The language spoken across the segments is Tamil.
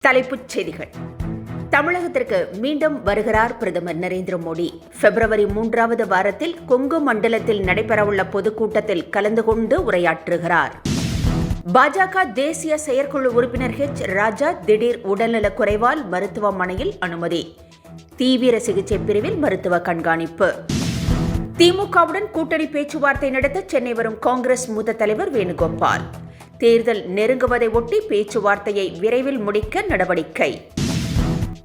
தலைப்புச் செய்திகள். தமிழகத்திற்கு மீண்டும் வருகிறார் பிரதமர் நரேந்திர மோடி. பிப்ரவரி 3வது வாரத்தில் கொங்கு மண்டலத்தில் நடைபெறவுள்ள பொதுக்கூட்டத்தில் கலந்து கொண்டு உரையாற்றுகிறார். பாஜக தேசிய செயற்குழு உறுப்பினர் ராஜா திடீர் உடல்நலக் குறைவால் மருத்துவமனையில் அனுமதி. தீவிர சிகிச்சை பிரிவில் மருத்துவ கண்காணிப்பு. திமுகவுடன் கூட்டணி பேச்சுவார்த்தை நடத்த சென்னை வரும் காங்கிரஸ் மூத்த தலைவர் வேணுகோபால். தேர்தல் நெருங்குவதை ஒட்டி பேச்சுவார்த்தையை விரைவில் முடிக்க நடவடிக்கை.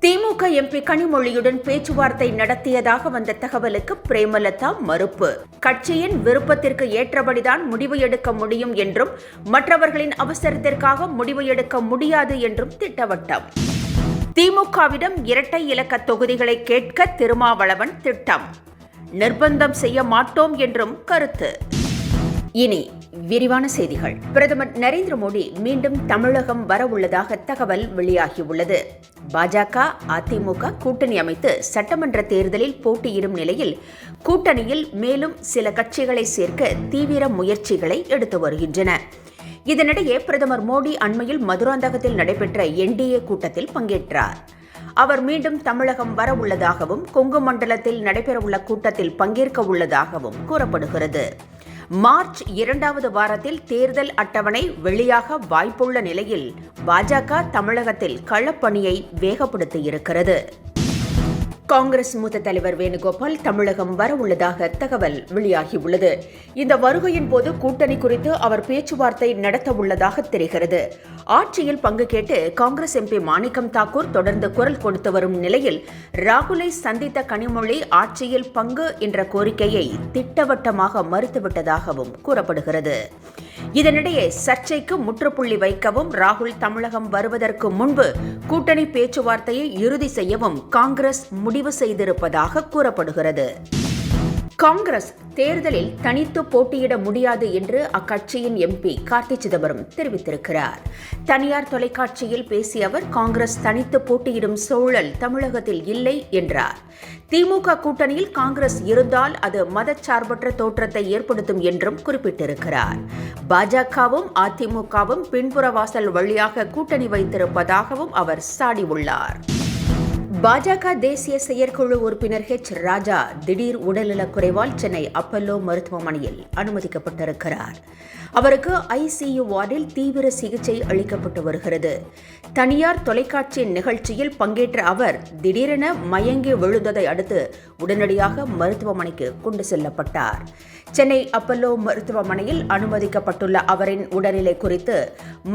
திமுக எம்பி கனிமொழியுடன் பேச்சுவார்த்தை நடத்தியதாக வந்த தகவலுக்கு பிரேமலதா மறுப்பு. கட்சியின் விருப்பத்திற்கு ஏற்றபடிதான் முடிவு எடுக்க முடியும் என்றும் மற்றவர்களின் அவசரத்திற்காக முடிவு எடுக்க முடியாது என்றும் திட்டவட்டம். திமுகவிடம் இரட்டை இலக்க தொகுதிகளை கேட்க திருமாவளவன் திட்டம். நிர்பந்தம் செய்ய மாட்டோம் என்றும் கருத்து. இனி விரிவான செய்திகள். பிரதமர் நரேந்திர மோடி மீண்டும் தமிழகம் வரவுள்ளதாக தகவல் வெளியாகியுள்ளது. பாஜக அதிமுக கூட்டணி அமைத்து சட்டமன்ற தேர்தலில் போட்டியிடும் நிலையில் கூட்டணியில் மேலும் சில கட்சிகளை சேர்க்க தீவிர முயற்சிகளை எடுத்து வருகின்றன. இதனிடையே பிரதமர் மோடி அண்மையில் மதுராந்தகத்தில் நடைபெற்ற NDA கூட்டத்தில் பங்கேற்றார். அவர் மீண்டும் தமிழகம் வர உள்ளதாகவும் கொங்கு மண்டலத்தில் நடைபெறவுள்ள கூட்டத்தில் பங்கேற்க உள்ளதாகவும் கூறப்படுகிறது. மார்ச் 2வது வாரத்தில் தேர்தல் அட்டவணை வெளியாக வாய்ப்புள்ள நிலையில் பாஜக தமிழகத்தில் களப்பணியை வேகப்படுத்தியிருக்கிறது. காங்கிரஸ் மூத்த தலைவர் வேணுகோபால் தமிழகம் வர உள்ளதாக தகவல் வெளியாகியுள்ளது. இந்த வருகையின் போது கூட்டணி குறித்து அவர் பேச்சுவார்த்தை நடத்த உள்ளதாக தெரிகிறது. ஆட்சியில் பங்கு கேட்டு காங்கிரஸ் MP மாணிக்கம் தாக்கூர் தொடர்ந்து குரல் கொடுத்து வரும் நிலையில் ராகுலை சந்தித்த கனிமொழி ஆட்சியில் பங்கு என்ற கோரிக்கையை திட்டவட்டமாக மறுத்துவிட்டதாகவும் கூறப்படுகிறது. இதனிடையே சர்ச்சைக்கு முற்றுப்புள்ளி வைக்கவும் ராகுல் தமிழகம் வருவதற்கு முன்பு கூட்டணி பேச்சுவார்த்தையை இறுதி செய்யவும் காங்கிரஸ் முடிவு செய்திருப்பதாக கூறப்படுகிறது. காங்கிரஸ் தேர்தலில் தனித்து போட்டியிட முடியாது என்று அக்கட்சியின் MP கார்த்தி சிதம்பரம் தெரிவித்திருக்கிறார். தனியார் தொலைக்காட்சியில் பேசிய அவர் காங்கிரஸ் தனித்து போட்டியிடும் சூழல் தமிழகத்தில் இல்லை என்றார். திமுக கூட்டணியில் காங்கிரஸ் இருந்தால் அது மதச்சார்பற்ற தோற்றத்தை ஏற்படுத்தும் என்றும் குறிப்பிட்டிருக்கிறார். பாஜகவும் அதிமுகவும் பின்புற வாசல் வழியாக கூட்டணி வைத்திருப்பதாகவும் அவர் சாடியுள்ளார். பாஜக தேசிய செயற்குழு உறுப்பினர் ராஜா திடீர் உடல்நலக் குறைவால் சென்னை அப்பல்லோ மருத்துவமனையில் அனுமதிக்கப்பட்டிருக்கிறார். அவருக்கு ICU வார்டில் தீவிர சிகிச்சை அளிக்கப்பட்டு வருகிறது. தனியார் தொலைக்காட்சி நிகழ்ச்சியில் பங்கேற்ற அவர் திடீரென மயங்கி விழுந்ததை அடுத்து உடனடியாக மருத்துவமனைக்கு கொண்டு செல்லப்பட்டார். சென்னை அப்பல்லோ மருத்துவமனையில் அனுமதிக்கப்பட்டுள்ள அவரின் உடல்நிலை குறித்து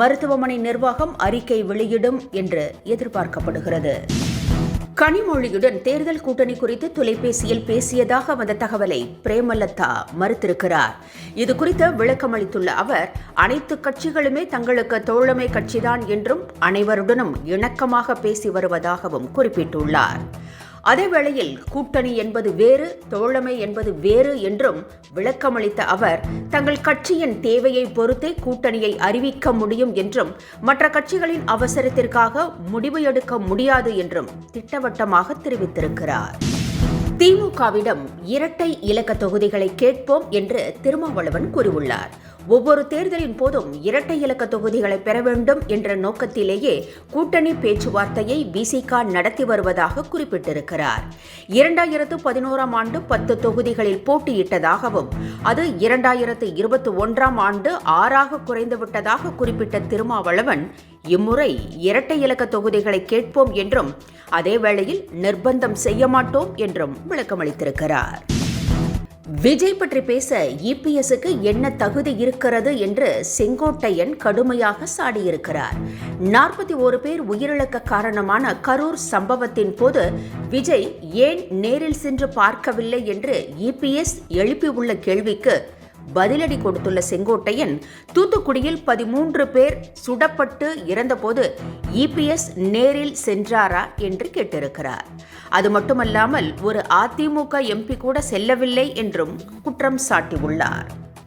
மருத்துவமனை நிர்வாகம் அறிக்கை வெளியிடும் என்று எதிர்பார்க்கப்படுகிறது. கனிமொழியுடன் தேர்தல் கூட்டணி குறித்து தொலைபேசியில் பேசியதாக வந்த தகவலை பிரேமலதா மறுத்திருக்கிறார். இது குறித்து விளக்கமளித்துள்ள அவர் அனைத்து கட்சிகளுமே தங்களுக்கு தோழமை கட்சிதான் என்றும் அனைவருடனும் இணக்கமாக பேசி வருவதாகவும் குறிப்பிட்டுள்ளார். அதேவேளையில் கூட்டணி என்பது வேறு, தோழமை என்பது வேறு என்றும் விளக்கமளித்த அவர் தங்கள் கட்சியின் தேவையை பொறுத்தே கூட்டணியை அறிவிக்க முடியும் என்றும் மற்ற கட்சிகளின் அவசரத்திற்காக முடிவு எடுக்க முடியாது என்றும் திட்டவட்டமாக தெரிவித்திருக்கிறார். திமுகவிடம் இரட்டை இலக்க தொகுதிகளை கேட்போம் என்று திருமாவளவன் கூறியுள்ளார். ஒவ்வொரு தேர்தலின் போதும் இரட்டை இலக்க தொகுதிகளை பெற வேண்டும் என்ற நோக்கத்திலேயே கூட்டணி பேச்சுவார்த்தையை VCK நடத்தி வருவதாக குறிப்பிட்டிருக்கிறார். 2011ஆம் ஆண்டு 10 தொகுதிகளில் போட்டியிட்டதாகவும் அது 2021ஆம் ஆண்டு 6ஆக குறைந்துவிட்டதாக குறிப்பிட்ட திருமாவளவன் இம்முறை இரட்டை இலக்க தொகுதிகளை கேட்போம் என்றும் அதேவேளையில் நிர்பந்தம் செய்ய மாட்டோம் என்றும் விளக்கமளித்திருக்கிறார். விஜய் பற்றி பேச EPSக்கு என்ன தகுதி இருக்கிறது என்று செங்கோட்டையன் கடுமையாக சாடியிருக்கிறார். 41 பேர் உயிரிழக்க காரணமான கரூர் சம்பவத்தின் போது விஜய் ஏன் நேரில் சென்று பார்க்கவில்லை என்று EPS எழுப்பியுள்ள கேள்விக்கு பதிலடி கொடுத்துள்ள செங்கோட்டையன் தூத்துக்குடியில் 13 பேர் சுடப்பட்டு இறந்தபோது EPS நேரில் சென்றாரா என்று கேட்டிருக்கிறார். அது மட்டுமல்லாமல் ஒரு அதிமுக MP கூட செல்லவில்லை என்றும் குற்றம் சாட்டியுள்ளார்.